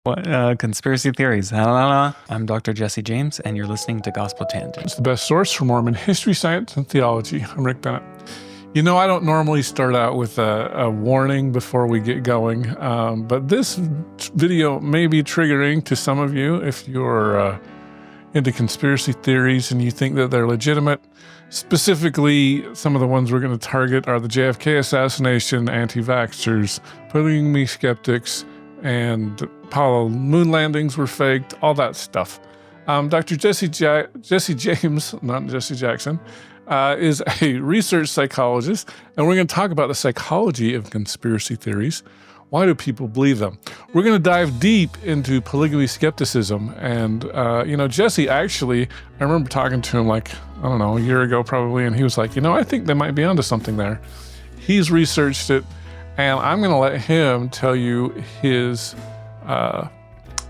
What conspiracy theories? Hello, I'm Dr. Jesse James, and you're listening to Gospel Tangent. It's the best source for Mormon history, science, and theology. I'm Rick Bennett. You know, I don't normally start out with a warning before we get going, but this video may be triggering to some of you if you're into conspiracy theories and you think that they're legitimate. Specifically, some of the ones we're going to target are the JFK assassination, anti-vaxxers, polygamy skeptics, and Apollo moon landings were faked, all that stuff. Dr. Jesse James, not Jesse Jackson, is a research psychologist, and we're going to talk about the psychology of conspiracy theories. Why do people believe them? We're going to dive deep into polygamy skepticism. And, Jesse actually, I remember talking to him a year ago probably, and he was like, I think they might be onto something there. He's researched it, and I'm going to let him tell you his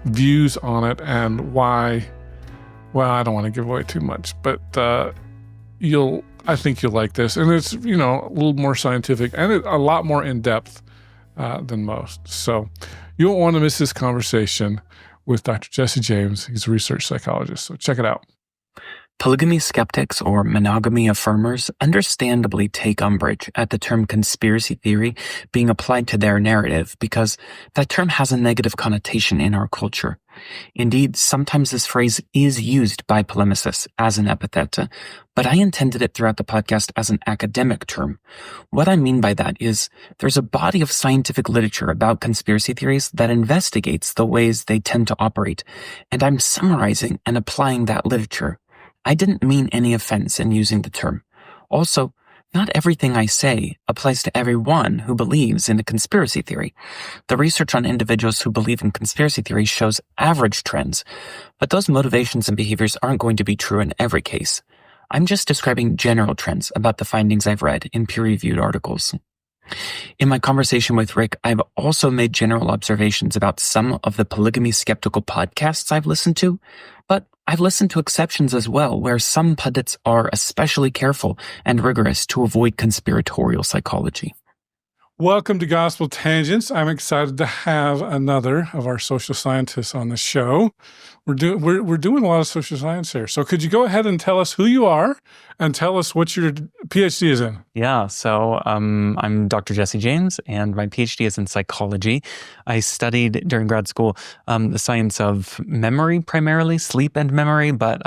views on it and why. Well, I don't want to give away too much, but I think you'll like this. And it's, a little more scientific and a lot more in-depth than most. So you won't want to miss this conversation with Dr. Jesse James. He's a research psychologist. So check it out. Polygamy skeptics or monogamy affirmers understandably take umbrage at the term conspiracy theory being applied to their narrative because that term has a negative connotation in our culture. Indeed, sometimes this phrase is used by polemicists as an epithet, but I intended it throughout the podcast as an academic term. What I mean by that is there's a body of scientific literature about conspiracy theories that investigates the ways they tend to operate, and I'm summarizing and applying that literature. I didn't mean any offense in using the term. Also, not everything I say applies to everyone who believes in a conspiracy theory. The research on individuals who believe in conspiracy theories shows average trends, but those motivations and behaviors aren't going to be true in every case. I'm just describing general trends about the findings I've read in peer-reviewed articles. In my conversation with Rick, I've also made general observations about some of the polygamy skeptical podcasts I've listened to, but I've listened to exceptions as well, where some pundits are especially careful and rigorous to avoid conspiratorial psychology. Welcome to Gospel Tangents. I'm excited to have another of our social scientists on the show. We're doing a lot of social science here. So could you go ahead and tell us who you are and tell us what your PhD is in? Yeah, so I'm Dr. Jesse James, and my PhD is in psychology. I studied during grad school the science of memory, primarily sleep and memory, but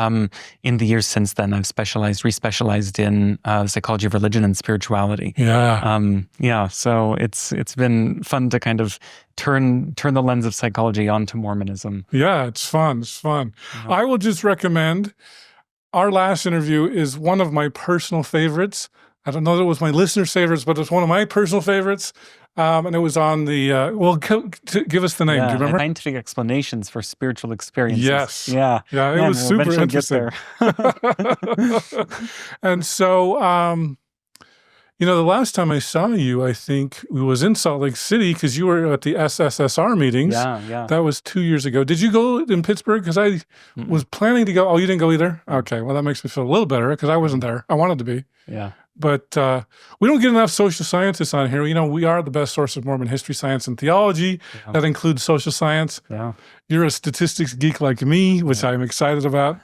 in the years since then, I've respecialized in psychology of religion and spirituality. Yeah. So it's been fun to kind of turn the lens of psychology onto Mormonism. Yeah, it's fun. It's fun. Yeah. I will just recommend our last interview is one of my personal favorites. I don't know that it was my listeners' favorites, but it's one of my personal favorites. And it was on the, give us the name. Do you remember? Scientific explanations for spiritual experiences. Yes. Yeah. Yeah, it was super interesting. And so, the last time I saw you, I think it was in Salt Lake City because you were at the SSSR meetings. Yeah. That was 2 years ago. Did you go in Pittsburgh? Because I was planning to go. Oh, you didn't go either? Okay. Well, that makes me feel a little better because I wasn't there. I wanted to be. Yeah. But we don't get enough social scientists on here. We are the best source of Mormon history, science, and theology. Yeah. That includes social science. Yeah. You're a statistics geek like me, which I'm excited about.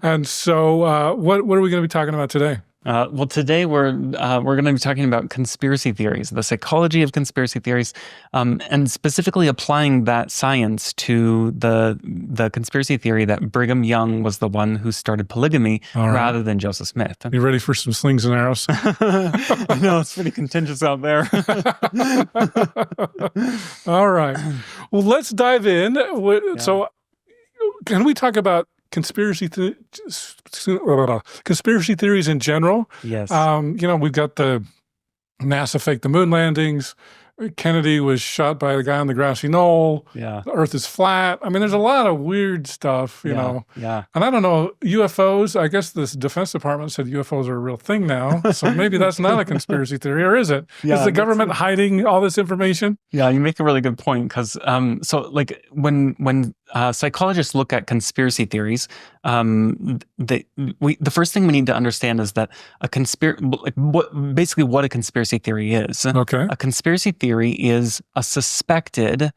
And so what are we going to be talking about today? Well, today we're going to be talking about conspiracy theories, the psychology of conspiracy theories, and specifically applying that science to the conspiracy theory that Brigham Young was the one who started polygamy rather than Joseph Smith. You ready for some slings and arrows? I know, it's pretty contentious out there. All right. Well, let's dive in. So can we talk about conspiracy theories in general? Yes. We've got the NASA fake the moon landings. Kennedy was shot by the guy on the grassy knoll. Yeah. The Earth is flat. I mean, there's a lot of weird stuff, you know. Yeah. And I don't know, UFOs, I guess the Defense Department said UFOs are a real thing now. So maybe that's not a conspiracy theory, or is it? Yeah, is the government hiding all this information? Yeah, you make a really good point because when psychologists look at conspiracy theories, the first thing we need to understand is that basically what a conspiracy theory is. Okay. A conspiracy theory is a suspected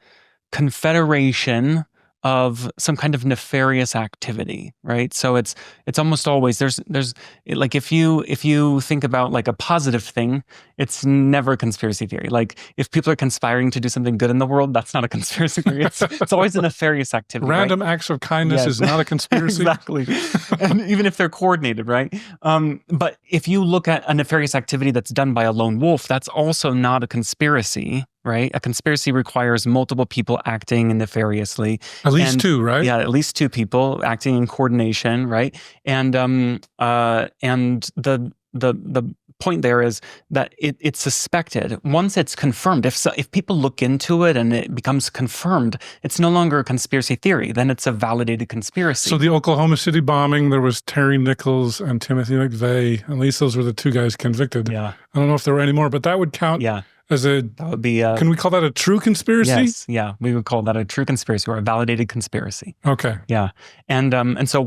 confederation of some kind of nefarious activity, right? So it's almost always there's like if you think about like a positive thing, it's never a conspiracy theory. Like if people are conspiring to do something good in the world, that's not a conspiracy theory. It's always a nefarious activity. Random acts of kindness is not a conspiracy. Exactly. And even if they're coordinated, right? But if you look at a nefarious activity that's done by a lone wolf, that's also not a conspiracy. Right? A conspiracy requires multiple people acting nefariously. At least two, right? Yeah, at least two people acting in coordination, right? And the point there is that it's suspected. Once it's confirmed, if people look into it and it becomes confirmed, it's no longer a conspiracy theory. Then it's a validated conspiracy. So the Oklahoma City bombing, there was Terry Nichols and Timothy McVeigh. At least those were the two guys convicted. Yeah. I don't know if there were any more, but that would count. Yeah. That would be can we call that a true conspiracy? Yes, yeah, we would call that a true conspiracy or a validated conspiracy. Okay. Yeah. And so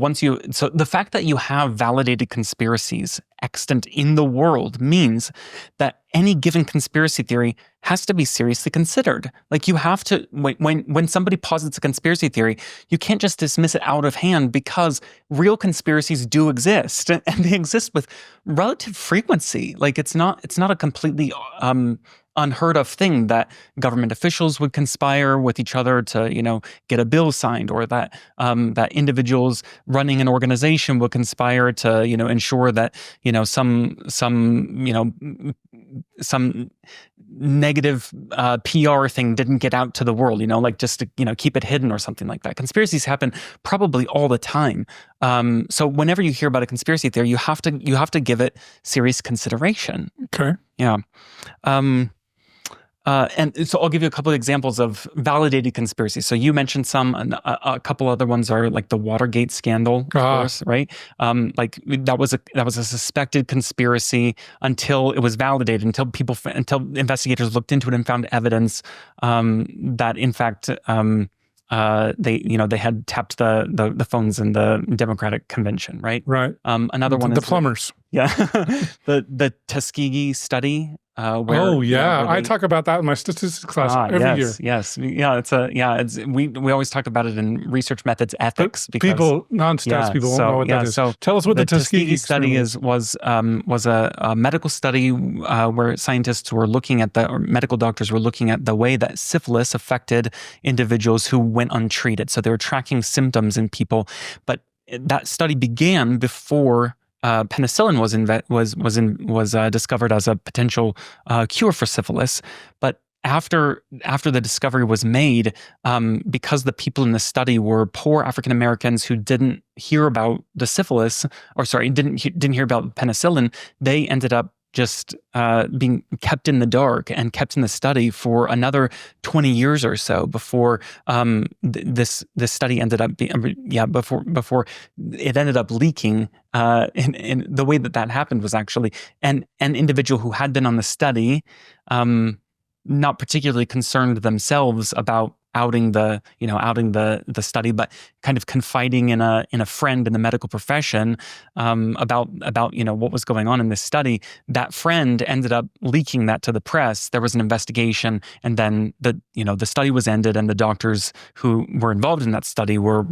so the fact that you have validated conspiracies extant in the world means that any given conspiracy theory has to be seriously considered. Like you have to, when somebody posits a conspiracy theory, you can't just dismiss it out of hand because real conspiracies do exist and they exist with relative frequency. Like it's not a completely unheard of thing that government officials would conspire with each other to, get a bill signed, or that that individuals running an organization would conspire to, ensure that, some negative PR thing didn't get out to the world, like just to, keep it hidden or something like that. Conspiracies happen probably all the time. So whenever you hear about a conspiracy theory, you have to give it serious consideration. Okay. Yeah. And so I'll give you a couple of examples of validated conspiracies. So you mentioned some, and a couple other ones are like the Watergate scandal, of course, right? Like that was a suspected conspiracy until it was validated, until investigators looked into it and found evidence that in fact they had tapped the phones in the Democratic convention, right? Right. Another one the is plumbers. Yeah, the Tuskegee study. I talk about that in my statistics class every year. Yes, yeah. We always talk about it in research methods ethics. Because, non-stats people won't know what that is. So tell us what the Tuskegee study was a medical study where scientists were looking at or medical doctors were looking at the way that syphilis affected individuals who went untreated. So they were tracking symptoms in people, but that study began before penicillin was discovered as a potential cure for syphilis. But after the discovery was made, because the people in the study were poor African Americans who didn't hear about the syphilis, didn't hear about penicillin, they ended up just being kept in the dark and kept in the study for another 20 years or so before this study ended up before it ended up leaking. And the way that happened was actually an individual who had been on the study, not particularly concerned themselves about outing the study, but kind of confiding in a friend in the medical profession about what was going on in this study. That friend ended up leaking that to the press. There was an investigation, and then the study was ended, and the doctors who were involved in that study were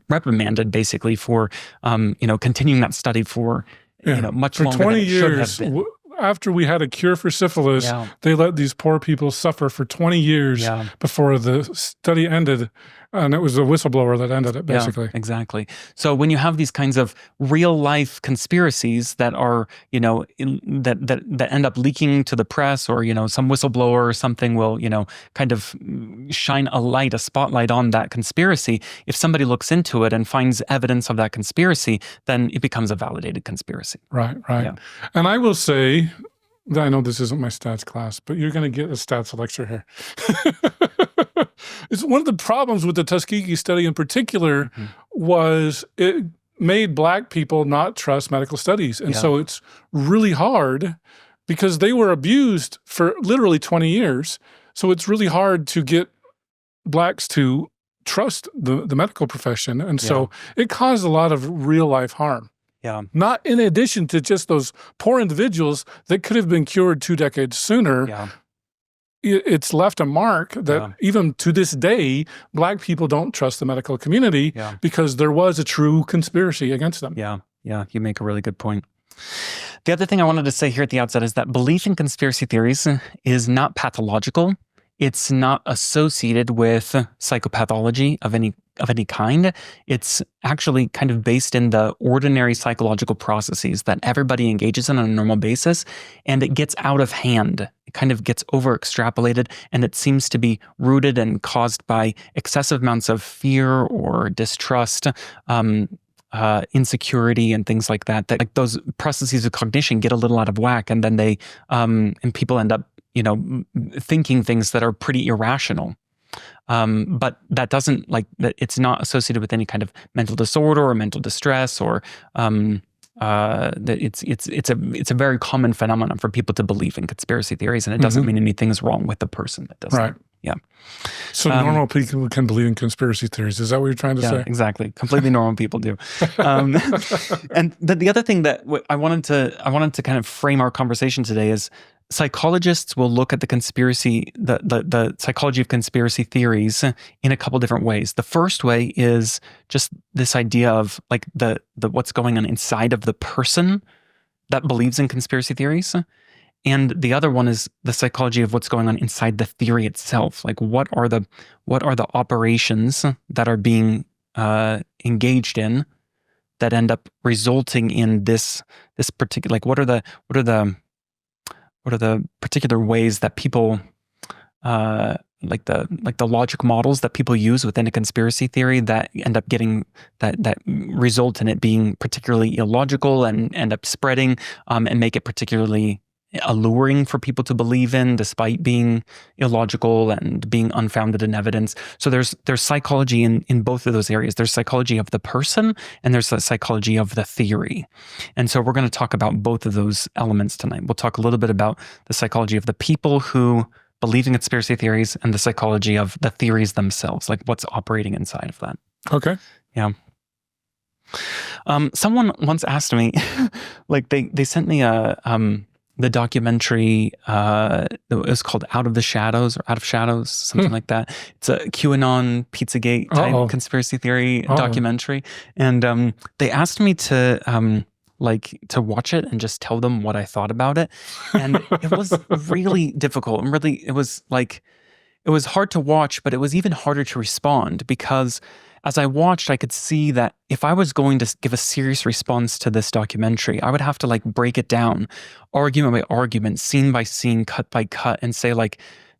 reprimanded basically for continuing that study for much longer 20 than it years. should have been. After we had a cure for syphilis, they let these poor people suffer for 20 years before the study ended. And it was a whistleblower that ended it, basically. Yeah, exactly. So when you have these kinds of real life conspiracies that are, that end up leaking to the press, or, some whistleblower or something will, kind of shine a spotlight on that conspiracy. If somebody looks into it and finds evidence of that conspiracy, then it becomes a validated conspiracy. Right. Yeah. And I will say, I know this isn't my stats class, but you're going to get a stats lecture here. It's one of the problems with the Tuskegee study in particular was it made Black people not trust medical studies. And so it's really hard because they were abused for literally 20 years. So it's really hard to get Blacks to trust the medical profession. And so it caused a lot of real life harm. Yeah. Not in addition to just those poor individuals that could have been cured 2 decades sooner. Yeah. It's left a mark that even to this day, Black people don't trust the medical community because there was a true conspiracy against them. Yeah. Yeah. You make a really good point. The other thing I wanted to say here at the outset is that belief in conspiracy theories is not pathological. It's not associated with psychopathology of any kind. It's actually kind of based in the ordinary psychological processes that everybody engages in on a normal basis, and it gets out of hand. It kind of gets over extrapolated, and it seems to be rooted and caused by excessive amounts of fear or distrust, insecurity and things like that. That like those processes of cognition get a little out of whack, and then they and people end up thinking things that are pretty irrational. But that doesn't that it's not associated with any kind of mental disorder or mental distress or that it's a very common phenomenon for people to believe in conspiracy theories, and it doesn't mean anything's wrong with the person that does it. Yeah. So normal people can believe in conspiracy theories. Is that what you're trying to say? Exactly. Completely normal people do. And the other thing that I wanted to kind of frame our conversation today is psychologists will look at the psychology of conspiracy theories in a couple different ways. The first way is just this idea of like the what's going on inside of the person that believes in conspiracy theories. And the other one is the psychology of what's going on inside the theory itself. Like what are the operations that are being engaged in that end up resulting in this particular, like what are the particular ways that people like the logic models that people use within a conspiracy theory that end up getting that result in it being particularly illogical and end up spreading and make it particularly alluring for people to believe in, despite being illogical and being unfounded in evidence. So there's psychology in both of those areas. There's psychology of the person, and there's the psychology of the theory. And so we're going to talk about both of those elements tonight. We'll talk a little bit about the psychology of the people who believe in conspiracy theories and the psychology of the theories themselves, like what's operating inside of that. Okay. Yeah. Someone once asked me, like they sent me the documentary, it was called Out of the Shadows or Out of Shadows, something like that. It's a QAnon Pizzagate type conspiracy theory documentary. And they asked me to watch it and just tell them what I thought about it. And it was really difficult. And really, it was hard to watch, but it was even harder to respond because as I watched, I could see that if I was going to give a serious response to this documentary, I would have to break it down, argument by argument, scene by scene, cut by cut, and say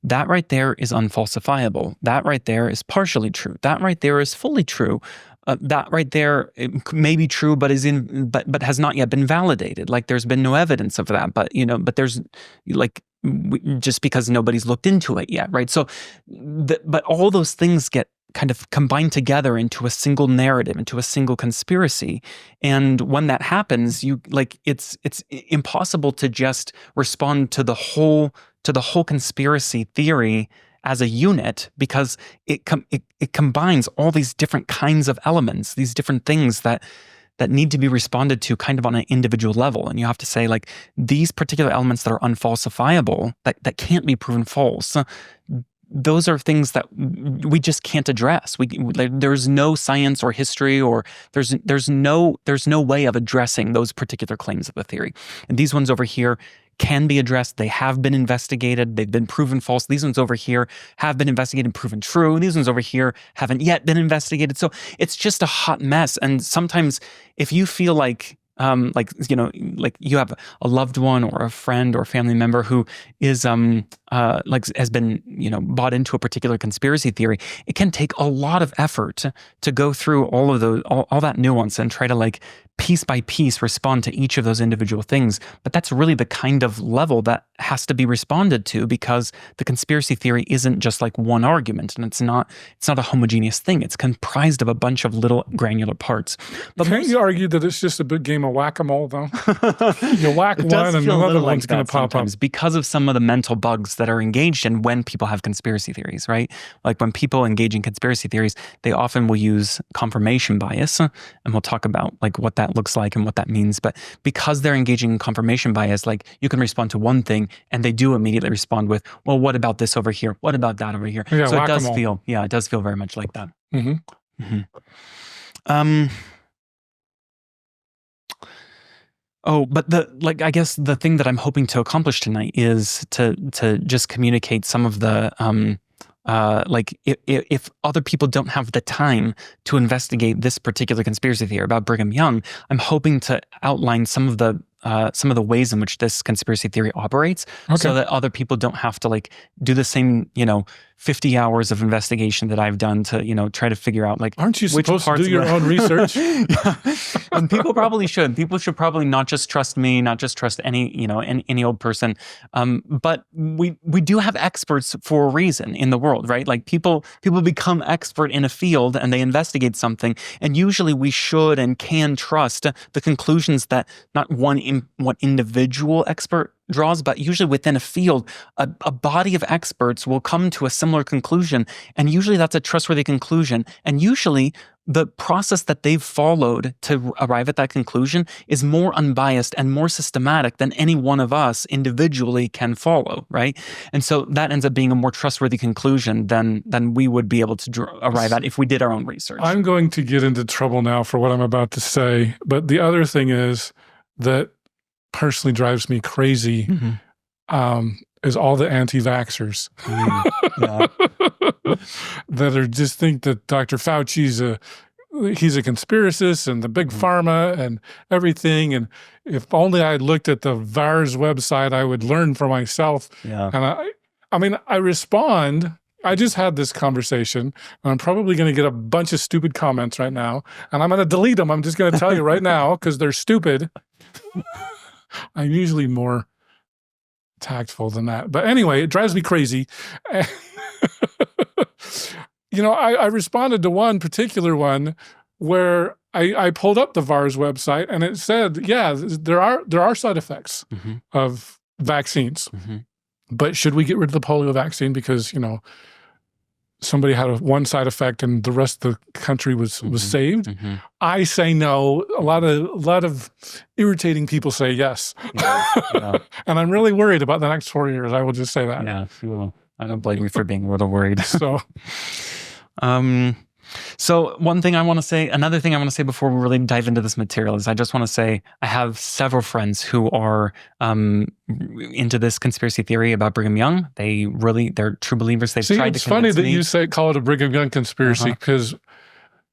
that right there is unfalsifiable. That right there is partially true. That right there is fully true. That right there it may be true, but but has not yet been validated. Like there's been no evidence of that. But but there's just because nobody's looked into it yet, right? So, but all those things get kind of combined together into a single narrative, into a single conspiracy. And when that happens, it's impossible to just respond to the whole conspiracy theory as a unit because it combines all these different kinds of elements, these different things that need to be responded to kind of on an individual level. And you have to say these particular elements that are unfalsifiable, that can't be proven false, those are things that we just can't address. There's no science or history, or there's no way of addressing those particular claims of the theory. And these ones over here can be addressed. They have been investigated. They've been proven false. These ones over here have been investigated and proven true. These ones over here haven't yet been investigated. So it's just a hot mess. And sometimes if you feel like you have a loved one or a friend or family member who is has been bought into a particular conspiracy theory, it can take a lot of effort to go through all of those all that nuance and try to piece by piece respond to each of those individual things. But that's really the kind of level that has to be responded to, because the conspiracy theory isn't just one argument, and it's not a homogeneous thing. It's comprised of a bunch of little granular parts. But can't you argue that it's just a big game of whack-a-mole, though? You whack one and another one's going to pop up. Because of some of the mental bugs that are engaged in when people have conspiracy theories, right? Like when people engage in conspiracy theories, they often will use confirmation bias, and we'll talk about like what that looks like and what that means. But because they're engaging in confirmation bias, like you can respond to one thing and they do immediately respond with, well, what about this over here? What about that over here? Yeah, so it does feel very much like that. But I guess the thing that I'm hoping to accomplish tonight is to just communicate some of the if other people don't have the time to investigate this particular conspiracy theory about Brigham Young, I'm hoping to outline some of the ways in which this conspiracy theory operates, so that other people don't have to like do the same 50 hours of investigation that I've done to try to figure out like, aren't you supposed to do your own research? Yeah. And people probably should. People should probably not just trust me, not just trust any any old person. But we do have experts for a reason in the world, right? Like people become expert in a field and they investigate something, and usually we should and can trust the conclusions that not one individual expert draws, but usually within a field, a body of experts will come to a similar conclusion, and usually that's a trustworthy conclusion. And usually the process that they've followed to arrive at that conclusion is more unbiased and more systematic than any one of us individually can follow, right? And so that ends up being a more trustworthy conclusion than we would be able to arrive at if we did our own research. I'm going to get into trouble now for what I'm about to say, but the other thing is that personally drives me crazy is all the anti-vaxxers that are just think that Dr. Fauci's he's a conspiracist and the big pharma and everything. And if only I looked at the VAERS website, I would learn for myself. Yeah. And I mean, I respond. I just had this conversation, and I'm probably going to get a bunch of stupid comments right now, and I'm going to delete them. I'm just going to tell you right now because they're stupid. I'm usually more tactful than that. But anyway, it drives me crazy. I responded to one particular one where I pulled up the VAERS website, and it said, yeah, there are side effects of vaccines. But should we get rid of the polio vaccine because, somebody had one side effect and the rest of the country was saved? I say no. A lot of irritating people say yes. Yeah. And I'm really worried about the next 4 years. I will just say that. Yeah, well, I don't blame you for being a little worried. So another thing I want to say before we really dive into this material is I just want to say I have several friends who are into this conspiracy theory about Brigham Young. They're true believers. They've tried to it's funny that you call it a Brigham Young conspiracy because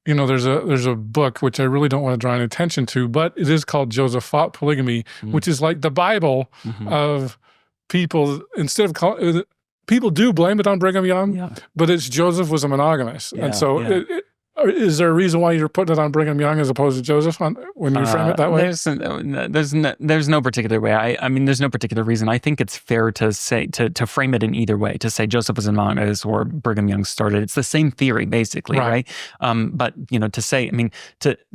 there's a book which I really don't want to draw any attention to, but it is called Joseph Fought Polygamy, which is like the Bible of people. Instead of people do blame it on Brigham Young, but it's Joseph was a monogamist. And so is there a reason why you're putting it on Brigham Young as opposed to Joseph when you frame it that way? There's no particular way. I mean, there's no particular reason. I think it's fair to say, to frame it in either way, to say Joseph was a monogamist or Brigham Young started. It's the same theory, basically, right? But, to say,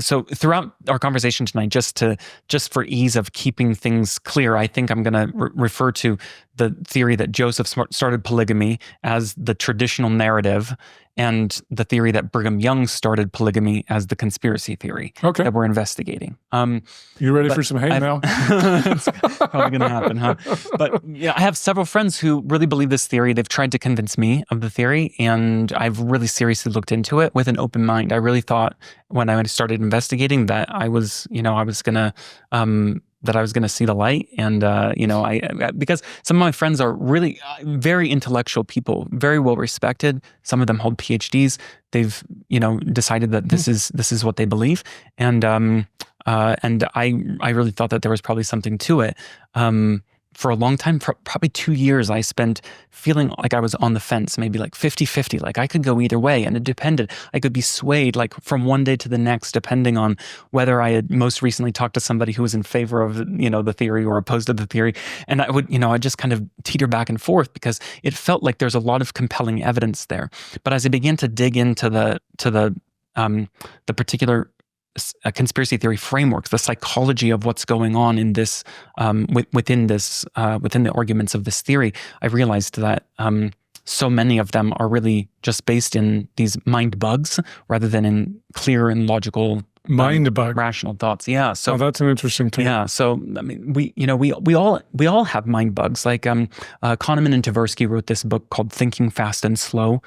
so throughout our conversation tonight, just for ease of keeping things clear, I think I'm going to refer to the theory that Joseph started polygamy as the traditional narrative, and the theory that Brigham Young started polygamy as the conspiracy theory that we're investigating. You ready for some hate now? It's probably going to happen, huh? But I have several friends who really believe this theory. They've tried to convince me of the theory, and I've really seriously looked into it with an open mind. I really thought when I started investigating that I was going to see the light. And, because some of my friends are really very intellectual people, very well respected. Some of them hold PhDs. They've, decided that this is what they believe. And I really thought that there was probably something to it. For a long time, probably 2 years, I spent feeling like I was on the fence, maybe like 50-50, like I could go either way, and it depended. I could be swayed like from one day to the next, depending on whether I had most recently talked to somebody who was in favor of, the theory or opposed to the theory. And I would, I'd just kind of teeter back and forth because it felt like there's a lot of compelling evidence there. But as I began to dig into the particular conspiracy theory framework, the psychology of what's going on in this within the arguments of this theory, I realized that so many of them are really just based in these mind bugs rather than in clear and logical rational thoughts. Yeah. So that's an interesting thing. Yeah. So I mean, we all have mind bugs. Like Kahneman and Tversky wrote this book called Thinking Fast and Slow.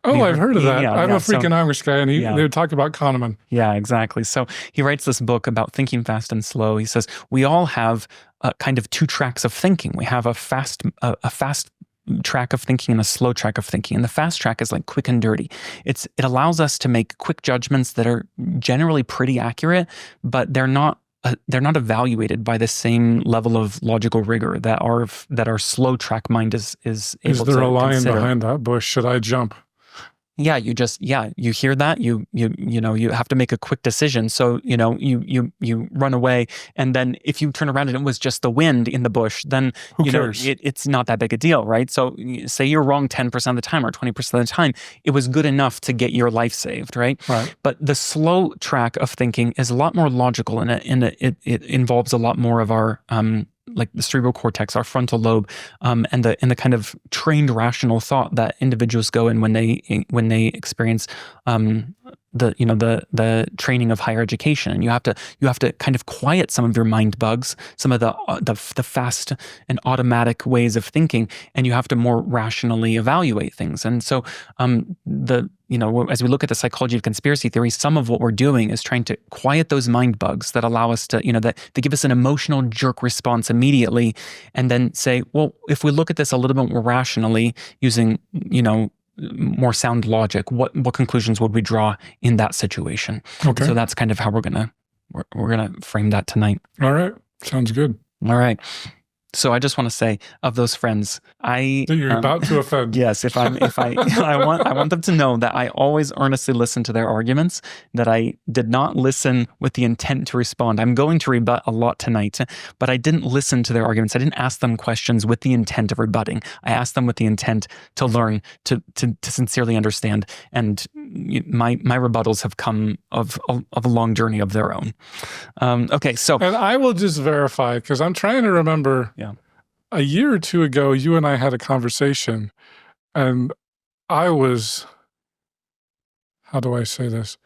Oh, I've heard of that. I'm a Freakonomics guy, and they would talk about Kahneman. Yeah, exactly. So he writes this book about thinking fast and slow. He says we all have kind of two tracks of thinking. We have a fast track of thinking and a slow track of thinking. And the fast track is like quick and dirty. It allows us to make quick judgments that are generally pretty accurate, but they're not evaluated by the same level of logical rigor that our slow track mind is able to consider. Is there a lion behind that bush? Should I jump? Yeah, you hear that, you have to make a quick decision. So, you run away, and then if you turn around and it was just the wind in the bush, then who cares? It's not that big a deal, right? So say you're wrong 10% of the time or 20% of the time, it was good enough to get your life saved, right? Right. But the slow track of thinking is a lot more logical, and it involves a lot more of our like the cerebral cortex, our frontal lobe, and the kind of trained rational thought that individuals go in when they experience the training of higher education. And you have to kind of quiet some of your mind bugs, some of the fast and automatic ways of thinking, and you have to more rationally evaluate things. And so as we look at the psychology of conspiracy theory, some of what we're doing is trying to quiet those mind bugs that allow us to, that they give us an emotional jerk response immediately, and then say, well, if we look at this a little bit more rationally, using, more sound logic, what conclusions would we draw in that situation? Okay. So that's kind of how we're gonna frame that tonight. All right. Sounds good. All right. So I just want to say, of those friends, that you're about to offend. Yes, I want them to know that I always earnestly listen to their arguments, that I did not listen with the intent to respond. I'm going to rebut a lot tonight, but I didn't listen to their arguments. I didn't ask them questions with the intent of rebutting. I asked them with the intent to learn, to sincerely understand. And my rebuttals have come of a long journey of their own. Okay, so. And I will just verify, because I'm trying to remember. Yeah. A year or two ago, you and I had a conversation, and I was, how do I say this,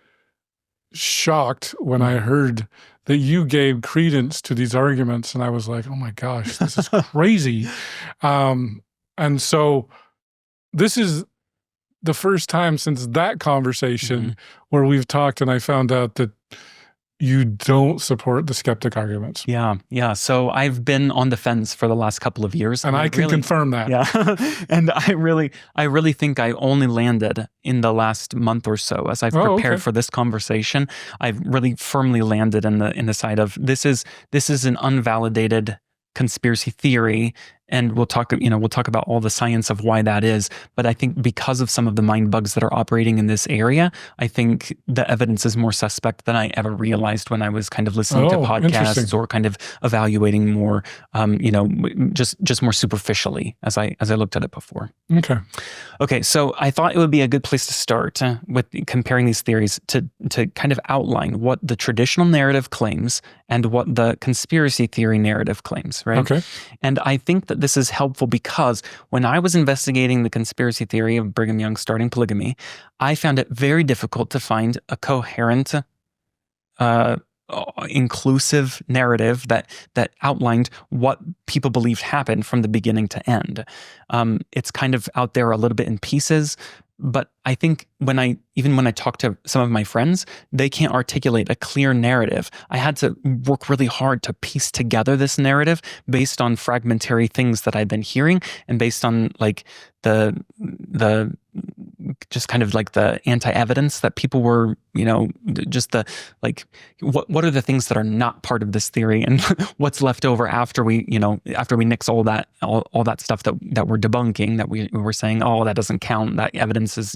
shocked when I heard that you gave credence to these arguments, and I was like, oh my gosh, this is crazy. And so this is the first time since that conversation where we've talked, and I found out that you don't support the skeptic arguments. Yeah. So I've been on the fence for the last couple of years. And I can confirm that. Yeah. And I really think I only landed in the last month or so as I've prepared for this conversation. I've really firmly landed in the side of this is an unvalidated conspiracy theory, and we'll talk about all the science of why that is. But I think because of some of the mind bugs that are operating in this area, I think the evidence is more suspect than I ever realized when I was kind of listening to podcasts or kind of evaluating more, just more superficially as I looked at it before. Okay. So I thought it would be a good place to start with comparing these theories to kind of outline what the traditional narrative claims and what the conspiracy theory narrative claims, right? Okay. And I think that this is helpful because when I was investigating the conspiracy theory of Brigham Young starting polygamy, I found it very difficult to find a coherent, inclusive narrative that outlined what people believed happened from the beginning to end. It's kind of out there a little bit in pieces, but I think when I talk to some of my friends, they can't articulate a clear narrative. I had to work really hard to piece together this narrative based on fragmentary things that I'd been hearing and based on like the just kind of like the anti-evidence that people were, just the like, what are the things that are not part of this theory and what's left over after we nix all that stuff that we're debunking, that we were saying, oh, that doesn't count, that evidence is,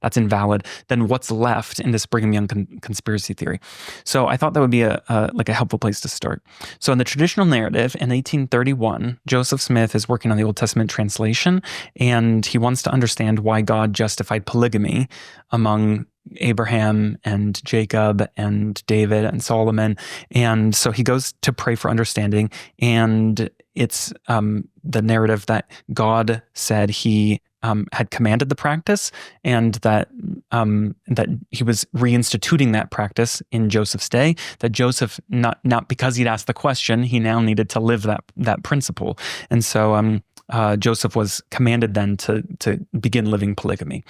that's invalid. Then what's left in this Brigham Young conspiracy theory? So I thought that would be a helpful place to start. So in the traditional narrative in 1831, Joseph Smith is working on the Old Testament translation, and he wants to understand why God justified polygamy among Abraham and Jacob and David and Solomon. And so he goes to pray for understanding. And it's the narrative that God said he had commanded the practice, and that he was reinstituting that practice in Joseph's day. That Joseph, not because he'd asked the question, he now needed to live that principle. And so Joseph was commanded then to begin living polygamy.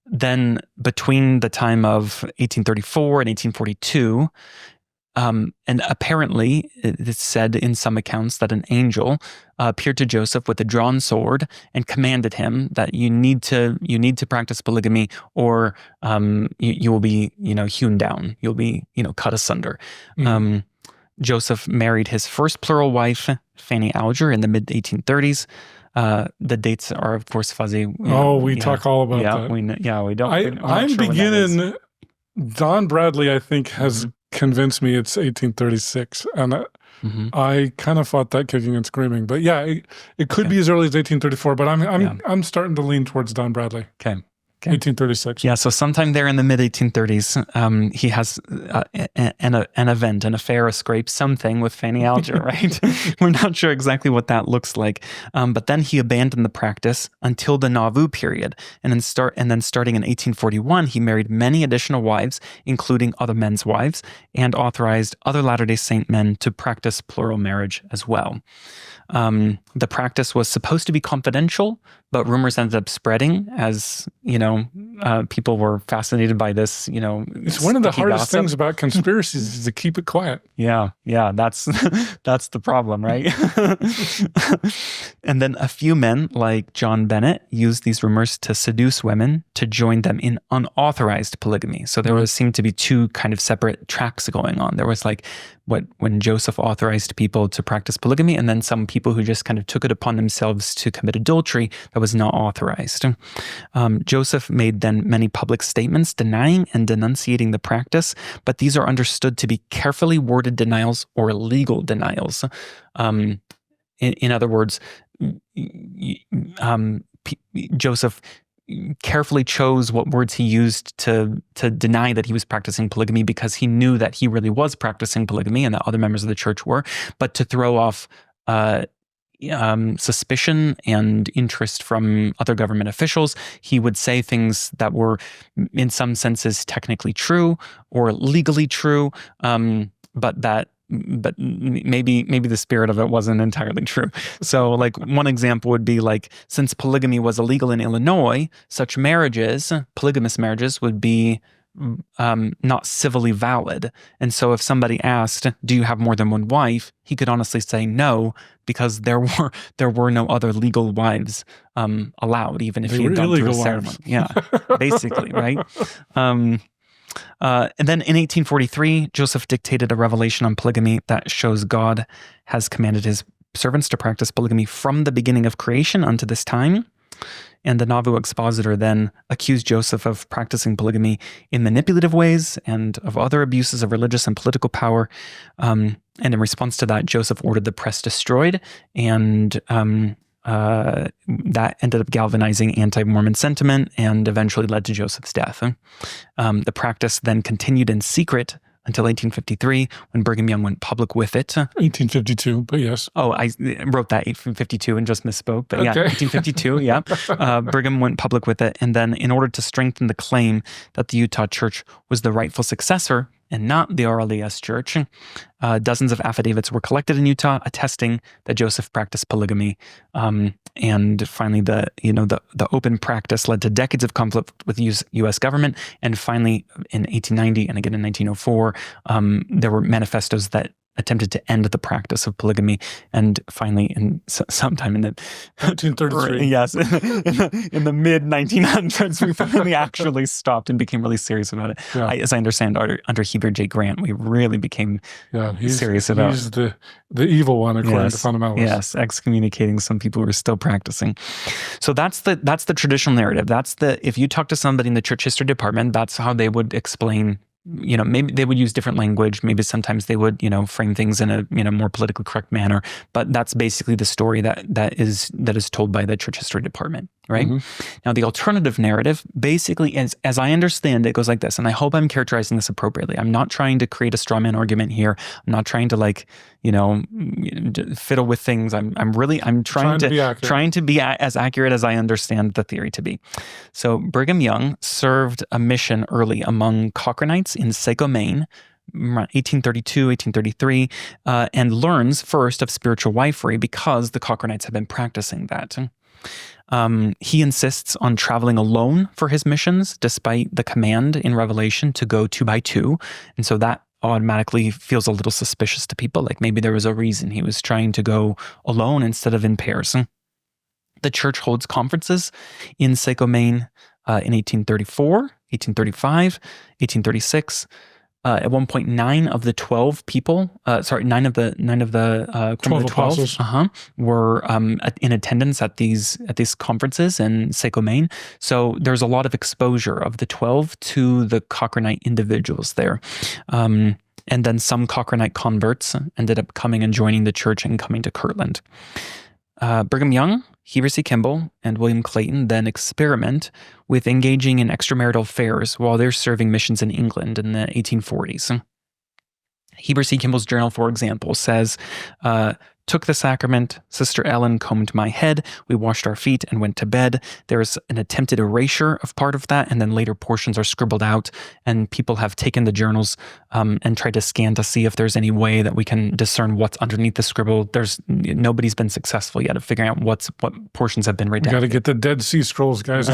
Then between the time of 1834 and 1842, and apparently it's said in some accounts that an angel appeared to Joseph with a drawn sword and commanded him that you need to practice polygamy, or you will be hewn down, you'll be cut asunder. Mm-hmm. Joseph married his first plural wife, Fanny Alger, in the mid 1830s. The dates are, of course, fuzzy. We talk all about that. We don't. I'm beginning. Don Bradley, I think, has convinced me it's 1836, and I kind of fought that kicking and screaming. But yeah, it could be as early as 1834. But I'm starting to lean towards Don Bradley. Okay. 1836. Yeah, so sometime there in the mid-1830s, he has an event, an affair, a scrape, something with Fanny Alger, right? We're not sure exactly what that looks like. But then he abandoned the practice until the Nauvoo period. And then starting in 1841, he married many additional wives, including other men's wives, and authorized other Latter-day Saint men to practice plural marriage as well. The practice was supposed to be confidential, but rumors ended up spreading as, people were fascinated by this, It's one of the hardest things about conspiracies is to keep it quiet. Yeah, that's the problem, right? And then a few men like John Bennett used these rumors to seduce women to join them in unauthorized polygamy. So there seemed to be two kind of separate tracks going on. There was when Joseph authorized people to practice polygamy, and then some people who just kind of took it upon themselves to commit adultery that was not authorized. Joseph made then many public statements denying and denunciating the practice, but these are understood to be carefully worded denials or legal denials. In other words, Joseph carefully chose what words he used to deny that he was practicing polygamy, because he knew that he really was practicing polygamy and that other members of the church were. But to throw off suspicion and interest from other government officials, he would say things that were in some senses technically true or legally true, but maybe the spirit of it wasn't entirely true. So one example would be since polygamy was illegal in Illinois, such marriages, polygamous marriages, would be not civilly valid. And so if somebody asked, do you have more than one wife? He could honestly say no, because there were no other legal wives allowed, even if he had gone through a ceremony. Yeah, basically, right? And then in 1843, Joseph dictated a revelation on polygamy that shows God has commanded his servants to practice polygamy from the beginning of creation unto this time. And the Nauvoo expositor then accused Joseph of practicing polygamy in manipulative ways and of other abuses of religious and political power. And in response to that, Joseph ordered the press destroyed, and that ended up galvanizing anti-Mormon sentiment and eventually led to Joseph's death. The practice then continued in secret until 1853, when Brigham Young went public with it. 1852, but yes. Oh, I wrote that 1852 and just misspoke. But yeah, 1852, yeah. Brigham went public with it. And then in order to strengthen the claim that the Utah Church was the rightful successor and not the RLDS Church, dozens of affidavits were collected in Utah attesting that Joseph practiced polygamy. And finally, the open practice led to decades of conflict with the U.S. government. And finally, in 1890 and again in 1904, there were manifestos that attempted to end the practice of polygamy. And finally, in sometime in the 1933, yes, in the mid 1900s, we finally actually stopped and became really serious about it. Yeah. As I understand, under Heber J. Grant, we really became serious about it. He's the evil one, according to fundamentalists. Yes, excommunicating some people who are still practicing. So that's the traditional narrative. If you talk to somebody in the church history department, that's how they would explain. Maybe they would use different language. Maybe sometimes they would, frame things in a more politically correct manner. But that's basically the story that is told by the church history department. right? Now, the alternative narrative basically, as I understand it, goes like this, and I hope I'm characterizing this appropriately. I'm not trying to create a straw man argument here. I'm not trying to fiddle with things. I'm trying to be as accurate as I understand the theory to be. So Brigham Young served a mission early among Cochranites in Saco, Maine, 1832, 1833, and learns first of spiritual wifery because the Cochranites have been practicing that. He insists on traveling alone for his missions, despite the command in Revelation to go 2 by 2. And so that automatically feels a little suspicious to people, like maybe there was a reason he was trying to go alone instead of in pairs. The church holds conferences in Saco, Maine in 1834, 1835, 1836. At one point, 9 of the 12 people, 9 of the 12 apostles, were in attendance at these conferences in Saco, Maine. So there's a lot of exposure of the 12 to the Cochranite individuals there. And then some Cochranite converts ended up coming and joining the church and coming to Kirtland. Brigham Young, Heber C. Kimball, and William Clayton then experiment with engaging in extramarital affairs while they're serving missions in England in the 1840s. Heber C. Kimball's journal, for example, says, took the sacrament, Sister Ellen combed my head, we washed our feet and went to bed. There's an attempted erasure of part of that, and then later portions are scribbled out, and people have taken the journals and tried to scan to see if there's any way that we can discern what's underneath the scribble. Nobody's been successful yet of figuring out what portions have been redacted. We got to get the Dead Sea Scrolls, guys.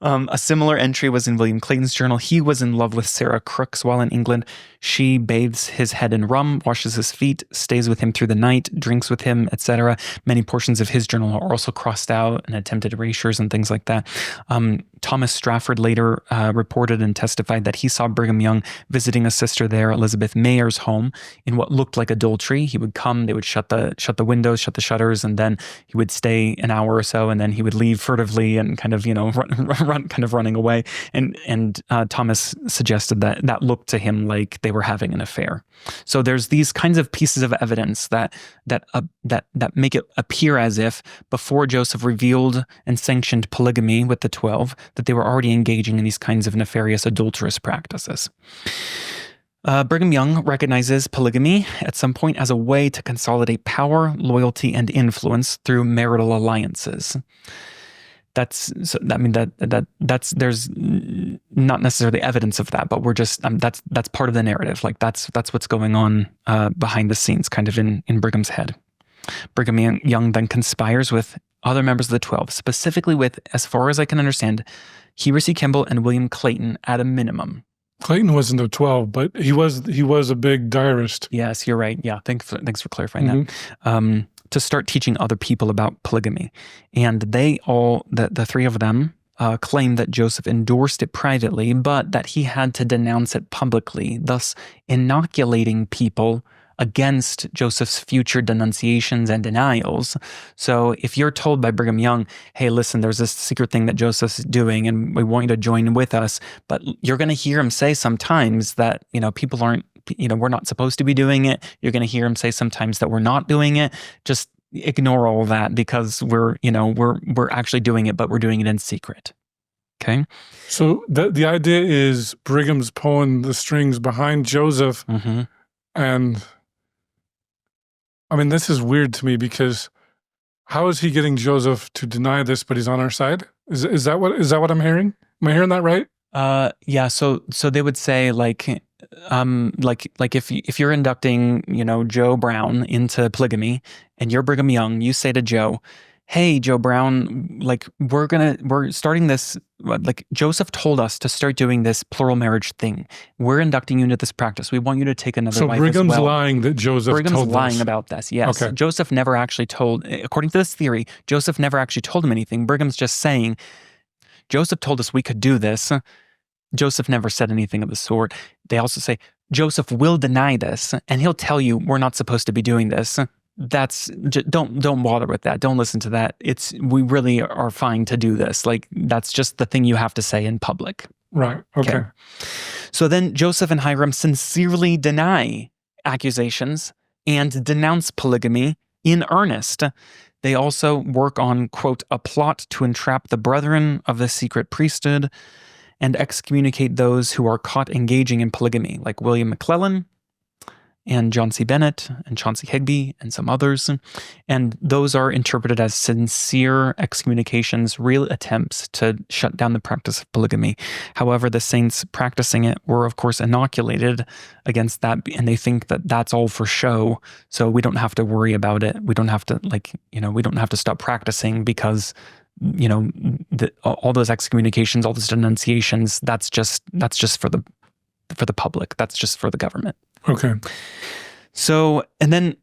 A similar entry was in William Clayton's journal. He was in love with Sarah Crooks while in England. She bathes his head in rum, washes his feet, stays with him through the night, drinks with him, etc. Many portions of his journal are also crossed out and attempted erasures and things like that. Thomas Strafford later reported and testified that he saw Brigham Young visiting a sister there, Elizabeth Mayer's home, in what looked like adultery. He would come, they would shut the windows, shut the shutters, and then he would stay an hour or so, and then he would leave furtively and kind of running away. And Thomas suggested that looked to him like they were having an affair. So there's these kinds of pieces of evidence that make it appear as if before Joseph revealed and sanctioned polygamy with the 12, that they were already engaging in these kinds of nefarious adulterous practices. Brigham Young recognizes polygamy at some point as a way to consolidate power, loyalty, and influence through marital alliances. There's not necessarily evidence of that, but we're just that's part of the narrative. Like that's what's going on behind the scenes, kind of in Brigham's head. Brigham Young then conspires with other members of the 12, specifically with, as far as I can understand, Heber C. Kimball and William Clayton at a minimum. Clayton wasn't the 12, but he was a big diarist. Yes, you're right. Yeah, thanks for clarifying that. To start teaching other people about polygamy. And they all, the 3 of them, claim that Joseph endorsed it privately, but that he had to denounce it publicly, thus inoculating people against Joseph's future denunciations and denials. So if you're told by Brigham Young, hey, listen, there's this secret thing that Joseph's doing and we want you to join with us, but you're going to hear him say sometimes that, people aren't, we're not supposed to be doing it. You're going to hear him say sometimes that we're not doing it. Just ignore all that because we're actually doing it, but we're doing it in secret. Okay. So the idea is Brigham's pulling the strings behind Joseph. And I mean, this is weird to me because how is he getting Joseph to deny this, but he's on our side? Is that what I'm hearing? Am I hearing that right? Yeah. So they would say like if you're inducting, Joe Brown into polygamy and you're Brigham Young, you say to Joe, hey, Joe Brown, like we're starting this, like Joseph told us to start doing this plural marriage thing. We're inducting you into this practice. We want you to take another wife Brigham's as well. lying that Joseph Brigham's told lying this. about this, yes. Okay. Joseph never actually told, according to this theory, Joseph never actually told him anything. Brigham's just saying, Joseph told us we could do this. Joseph never said anything of the sort. They also say, Joseph will deny this, and he'll tell you we're not supposed to be doing this. Don't bother with that. Don't listen to that. We really are fine to do this. Like that's just the thing you have to say in public. Right. Okay. So then Joseph and Hiram sincerely deny accusations and denounce polygamy in earnest. They also work on, quote, a plot to entrap the brethren of the secret priesthood and excommunicate those who are caught engaging in polygamy, like William McClellan and John C. Bennett and Chauncey Higby and some others. And those are interpreted as sincere excommunications, real attempts to shut down the practice of polygamy. However, the saints practicing it were, of course, inoculated against that, and they think that that's all for show, so we don't have to worry about it. We don't have to, we don't have to stop practicing because all those excommunications, all those denunciations, that's just for the public. That's just for the government. Okay. So, and then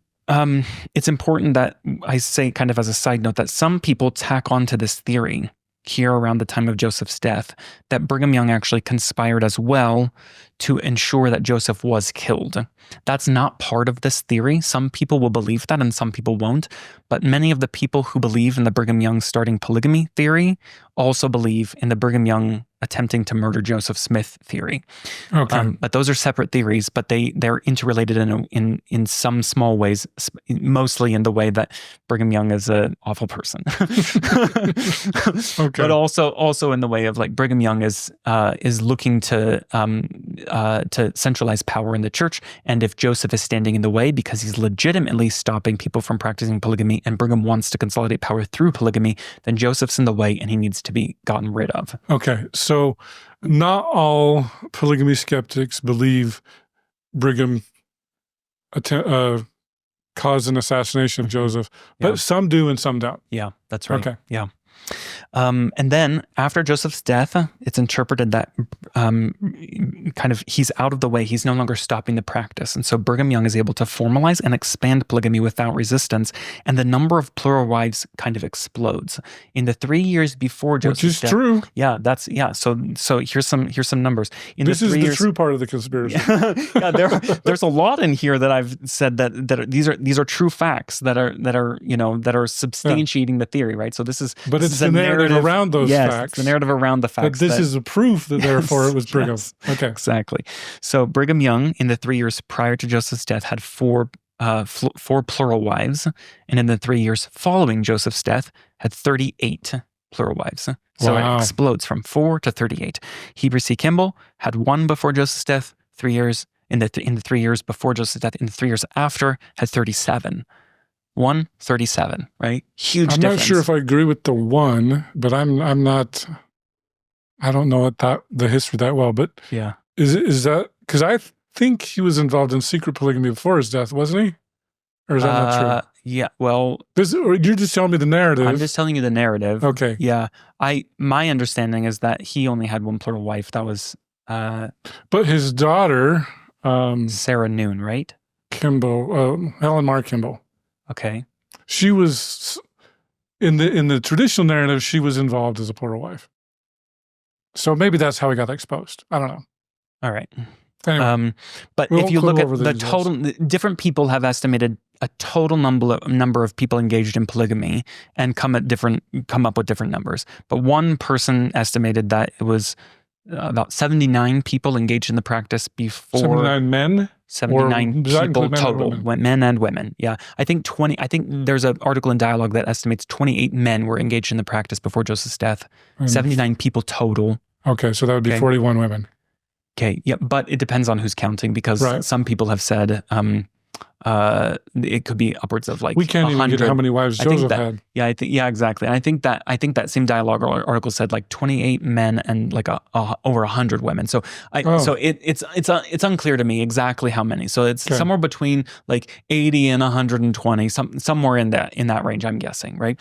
it's important that I say, kind of as a side note, that some people tack onto this theory here around the time of Joseph's death that Brigham Young actually conspired as well to ensure that Joseph was killed. That's not part of this theory. Some people will believe that and some people won't. But many of the people who believe in the Brigham Young starting polygamy theory also believe in the Brigham Young attempting to murder Joseph Smith theory. Okay. But those are separate theories, but they're interrelated in some small ways, mostly in the way that Brigham Young is an awful person. Okay. But also in the way of, like, Brigham Young is looking to centralize power in the church, and if Joseph is standing in the way because he's legitimately stopping people from practicing polygamy, and Brigham wants to consolidate power through polygamy, then Joseph's in the way and he needs to be gotten rid of. Okay. So not all polygamy skeptics believe Brigham caused an assassination of Joseph, but some do and some don't. Yeah, that's right. Okay. Yeah. And then after Joseph's death, it's interpreted that kind of he's out of the way. He's no longer stopping the practice. And so Brigham Young is able to formalize and expand polygamy without resistance. And the number of plural wives kind of explodes. In the 3 years before Joseph's death. Which is true. Yeah, so here's some numbers. This is the true part of the conspiracy. Yeah, there's a lot in here that I've said that these are true facts that are substantiating the theory, right? So this is it's the narrative around those facts. It's the narrative around the facts. But this is a proof that therefore it was Brigham. Yes, okay. Exactly. So Brigham Young, in the 3 years prior to Joseph's death, had four plural wives, and in the 3 years following Joseph's death, had 38 plural wives. So It explodes from 4 to 38. Heber C. Kimball had 1 before Joseph's death, 3 years in the 3 years before Joseph's death. In the 3 years after, had 37. 37, right? Huge difference. I'm not sure if I agree with the 1, but I'm not. I don't know the history that well, but yeah, is that because I think he was involved in secret polygamy before his death, wasn't he? Or is that not true? Yeah. Well, or you're just telling me the narrative. I'm just telling you the narrative. Okay. Yeah. My understanding is that he only had 1 plural wife. That was. But his daughter, Sarah Noon, right? Kimball, Helen Mar Kimball. Okay. She was in the traditional narrative. She was involved as a plural wife. So maybe that's how he got exposed. I don't know. All right. Anyway, but if you look at the total, different people have estimated a total number of people engaged in polygamy and come up with different numbers. But one person estimated that it was about 79 people engaged in the practice before. 79 men? 79 people total, men and women. Yeah. I think there's an article in Dialogue that estimates 28 men were engaged in the practice before Joseph's death. 79 people total. Okay, so that would be 41 women. Okay, yeah, but it depends on who's counting, because some people have said it could be upwards of like we can't 100. even get how many wives Joseph had. Yeah, exactly. And I think that same Dialogue article said like 28 men and like over 100 women. So so it's unclear to me exactly how many. So it's somewhere between like 80 and 120, somewhere in that range, I'm guessing, right?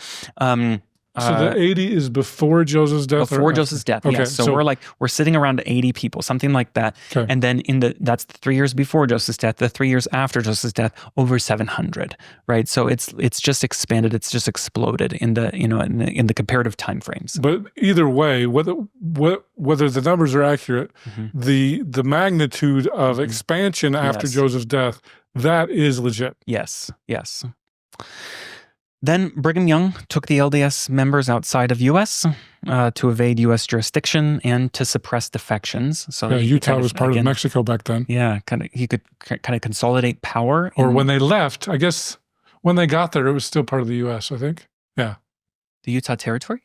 So the 80 is before Joseph's death? Before Joseph's death, okay, yes. So we're sitting around 80 people, something like that. Okay. And then that's the 3 years before Joseph's death. The 3 years after Joseph's death, over 700, right? So it's just expanded. It's just exploded in the comparative time frames. But either way, whether the numbers are accurate, the magnitude of expansion after Joseph's death, that is legit. Yes. Then Brigham Young took the LDS members outside of U.S. To evade U.S. jurisdiction and to suppress defections. So Utah was part of Mexico back then. Yeah, he could kind of consolidate power. Or when they left, I guess When they got there, it was still part of the U.S., I think. Yeah. The Utah Territory?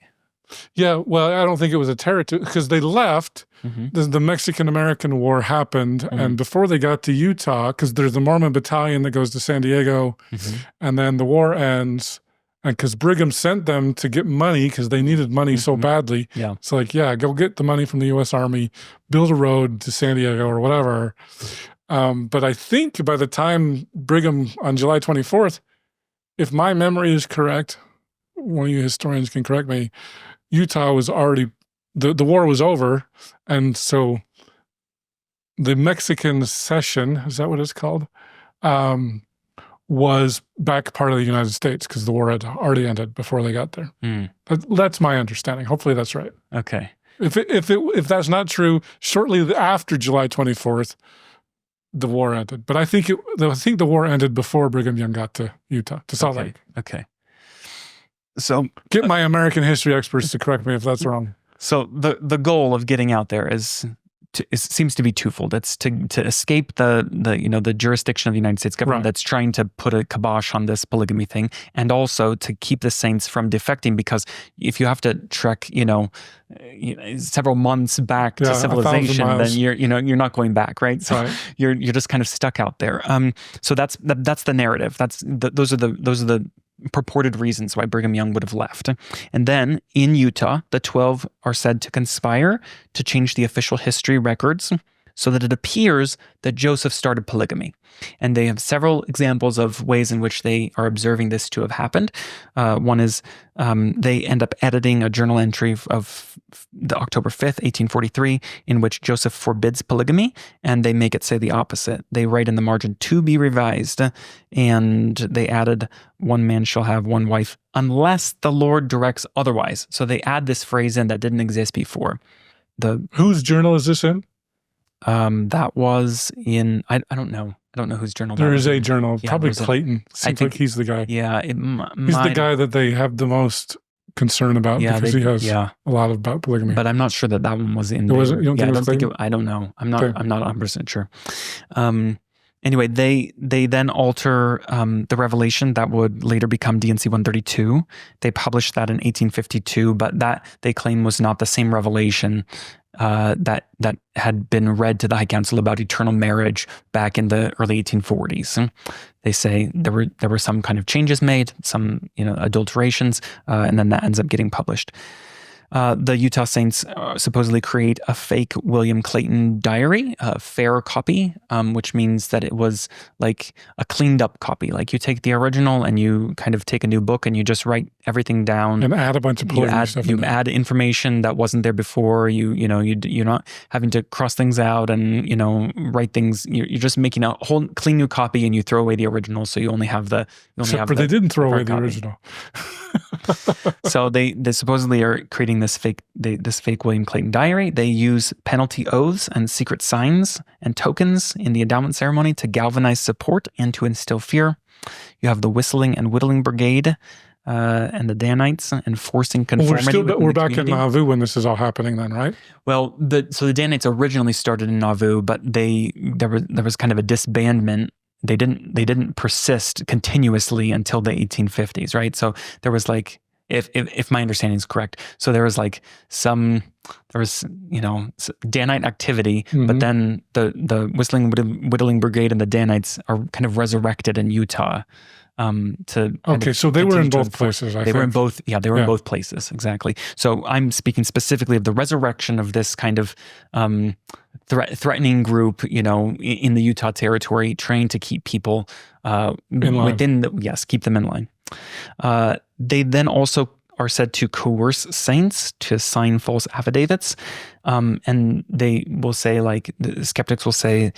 Yeah, well, I don't think it was a territory because they left. Mm-hmm. The Mexican-American War happened, Mm-hmm. and before they got to Utah, because there's the Mormon battalion that goes to San Diego, Mm-hmm. and then the war ends, and because Brigham sent them to get money because they needed money so badly. Yeah. It's like, yeah, go get the money from the U.S. Army, build a road to San Diego or whatever. But I think by the time Brigham on July 24th, if my memory is correct, one of you historians can correct me, Utah was already, the war was over. And so the Mexican cession, is that what it's called? Was back part of the United States because the war had already ended before they got there. That's my understanding. Hopefully that's right. Okay. If that's not true, shortly after July 24th, the war ended. But I think the war ended before Brigham Young got to Utah, to Salt Lake. Okay. So get my American history experts to correct me if that's wrong. So the goal of getting out there seems to be twofold. It's to escape the jurisdiction of the United States government that's trying to put a kibosh on this polygamy thing, and also to keep the saints from defecting, because if you have to trek several months back to civilization, then you're not going back, right? So you're just kind of stuck out there. So that's the narrative. Those are the purported reasons why Brigham Young would have left. And then in Utah, the 12 are said to conspire to change the official history records so that it appears that Joseph started polygamy. And they have several examples of ways in which they are observing this to have happened. One is they end up editing a journal entry of the October 5th, 1843, in which Joseph forbids polygamy, and they make it say the opposite. They write in the margin, "to be revised," and they added, "one man shall have one wife unless the Lord directs otherwise." So they add this phrase in that didn't exist before. Whose journal is this in? That was in, I don't know. I don't know whose journal that was. There is a journal, probably Clayton. Seems like he's the guy. Yeah. He's the guy that they have the most concern about because he has a lot about polygamy. But I'm not sure that one was in there. You don't think it was Clayton? I don't know. I'm not 100% sure. Anyway, they then alter the Revelation that would later become D&C 132. They published that in 1852, but that they claim was not the same revelation that had been read to the High Council about eternal marriage back in the early 1840s. They say there were some kind of changes made, some adulterations, and then that ends up getting published. The Utah Saints supposedly create a fake William Clayton diary, a fair copy, which means that it was like a cleaned up copy. Like you take the original and you kind of take a new book and you just write everything down and add a bunch of polygamy stuff. You add information that wasn't there before. You're not having to cross things out and write things. You're just making a whole clean new copy and you throw away the original, so you only have the. They didn't throw away the original. So they supposedly are creating this fake William Clayton diary. They use penalty oaths and secret signs and tokens in the endowment ceremony to galvanize support and to instill fear. You have the Whistling and Whittling Brigade and the Danites enforcing conformity. We're back in Nauvoo when this is all happening then, right? Well, so the Danites originally started in Nauvoo, but there was kind of a disbandment. They didn't persist continuously until the 1850s, right? So there was like, if my understanding is correct, so there was Danite activity, but then the Whistling Whittling Brigade and the Danites are kind of resurrected in Utah. So they were in both places. They were in both places, exactly. So I'm speaking specifically of the resurrection of this kind of threatening group, in the Utah Territory, trying to keep people keep them in line. They then also are said to coerce saints to sign false affidavits. And they will say, like, the skeptics will say,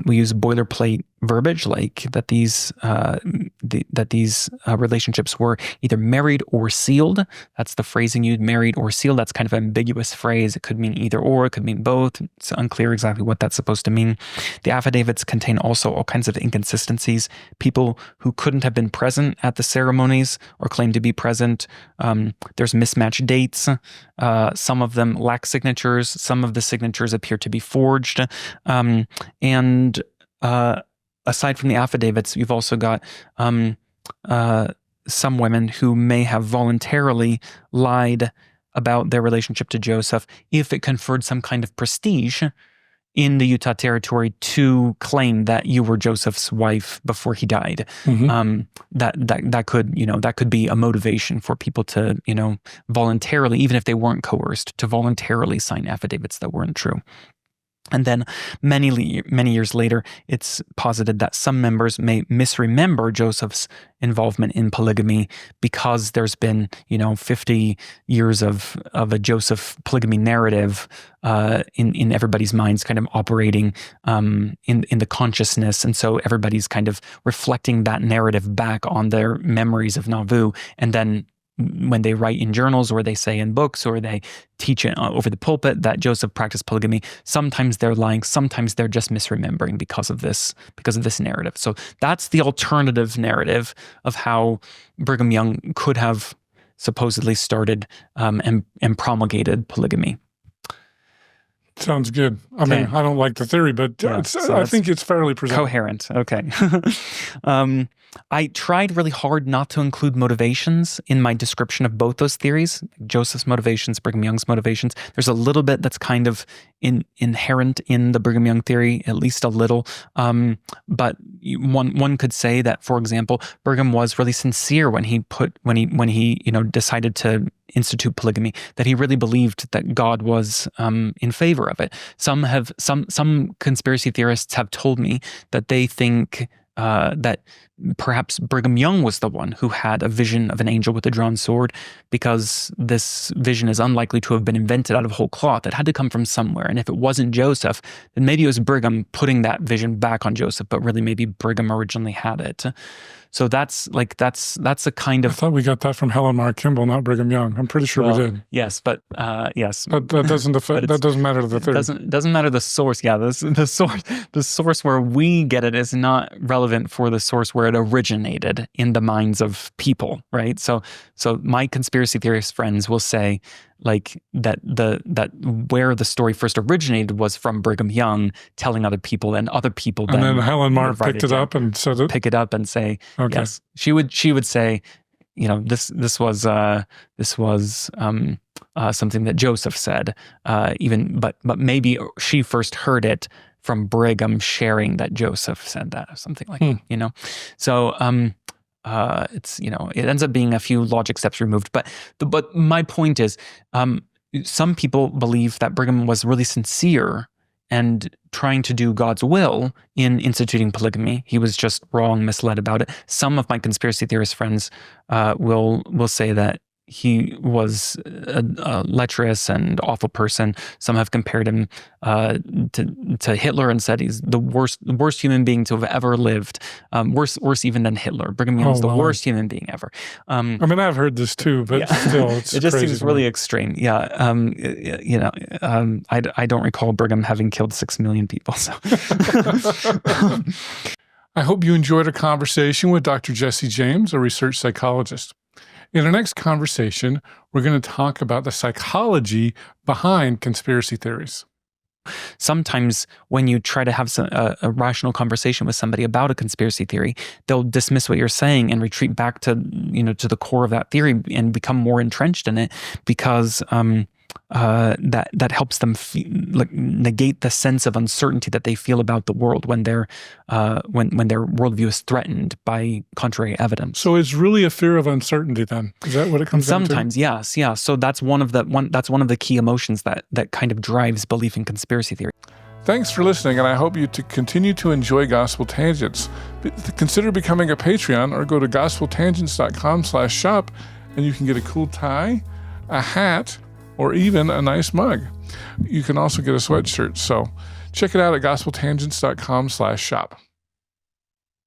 we use boilerplate verbiage, like that these relationships were either married or sealed. That's the phrasing used, married or sealed. That's kind of an ambiguous phrase. It could mean either or, it could mean both. It's unclear exactly what that's supposed to mean. The affidavits contain also all kinds of inconsistencies. People who couldn't have been present at the ceremonies or claim to be present. There's mismatched dates. Some of them lack signatures. Some of the signatures appear to be forged. And aside from the affidavits, you've also got some women who may have voluntarily lied about their relationship to Joseph if it conferred some kind of prestige in the Utah Territory to claim that you were Joseph's wife before he died. That could be a motivation for people to, voluntarily, even if they weren't coerced, to voluntarily sign affidavits that weren't true. And then many years later, it's posited that some members may misremember Joseph's involvement in polygamy because there's been, 50 years of a Joseph polygamy narrative in everybody's minds, kind of operating in the consciousness. And so everybody's kind of reflecting that narrative back on their memories of Nauvoo. And then when they write in journals or they say in books or they teach it over the pulpit that Joseph practiced polygamy, sometimes they're lying, sometimes they're just misremembering because of this narrative. So that's the alternative narrative of how Brigham Young could have supposedly started and promulgated polygamy. Sounds good. I mean, I don't like the theory, but I think it's fairly presentable. Coherent. Okay. I tried really hard not to include motivations in my description of both those theories, Joseph's motivations, Brigham Young's motivations. There's a little bit that's kind of inherent in the Brigham Young theory, at least a little. But one could say that, for example, Brigham was really sincere when he decided to institute polygamy, that he really believed that God was in favor of it. Some conspiracy theorists have told me that they think that perhaps Brigham Young was the one who had a vision of an angel with a drawn sword, because this vision is unlikely to have been invented out of whole cloth. It had to come from somewhere. And if it wasn't Joseph, then maybe it was Brigham putting that vision back on Joseph, but really maybe Brigham originally had it. So that's a kind of... I thought we got that from Helen Mar Kimball, not Brigham Young. I'm pretty sure we did. Yes, but yes. That doesn't matter to the theory. Doesn't matter the source. Yeah, the source where we get it is not relevant for the source where it originated in the minds of people, right? So my conspiracy theorist friends will say that where the story first originated was from Brigham Young telling other people, and other people then Helen Mar picked it up and said it. Pick it up and say, okay. Yes. She would say, this was something that Joseph said, but maybe she first heard it from Brigham sharing that Joseph said that, or something like that, So it's, it ends up being a few logic steps removed. But my point is, some people believe that Brigham was really sincere and trying to do God's will in instituting polygamy. He was just wrong, misled about it. Some of my conspiracy theorist friends will say that he was a lecherous and awful person. Some have compared him to Hitler and said he's the worst human being to have ever lived. Worse even than Hitler. Brigham Young is the worst human being ever. I mean, I've heard this too, but still, it's it just crazy seems really extreme. Yeah, I don't recall Brigham having killed 6 million people. So. I hope you enjoyed our conversation with Dr. Jesse James, a research psychologist. In our next conversation, we're going to talk about the psychology behind conspiracy theories. Sometimes when you try to have a rational conversation with somebody about a conspiracy theory, they'll dismiss what you're saying and retreat back to the core of that theory and become more entrenched in it, because that helps them negate the sense of uncertainty that they feel about the world when their worldview is threatened by contrary evidence. So it's really a fear of uncertainty, then? Is that what it comes down to? Sometimes, yes, yeah. So that's one of the key emotions that kind of drives belief in conspiracy theory. Thanks for listening, and I hope you to continue to enjoy Gospel Tangents. Consider becoming a Patreon or go to gospeltangents.com/shop, and you can get a cool tie, a hat, or even a nice mug. You can also get a sweatshirt. So check it out at gospeltangents.com/shop.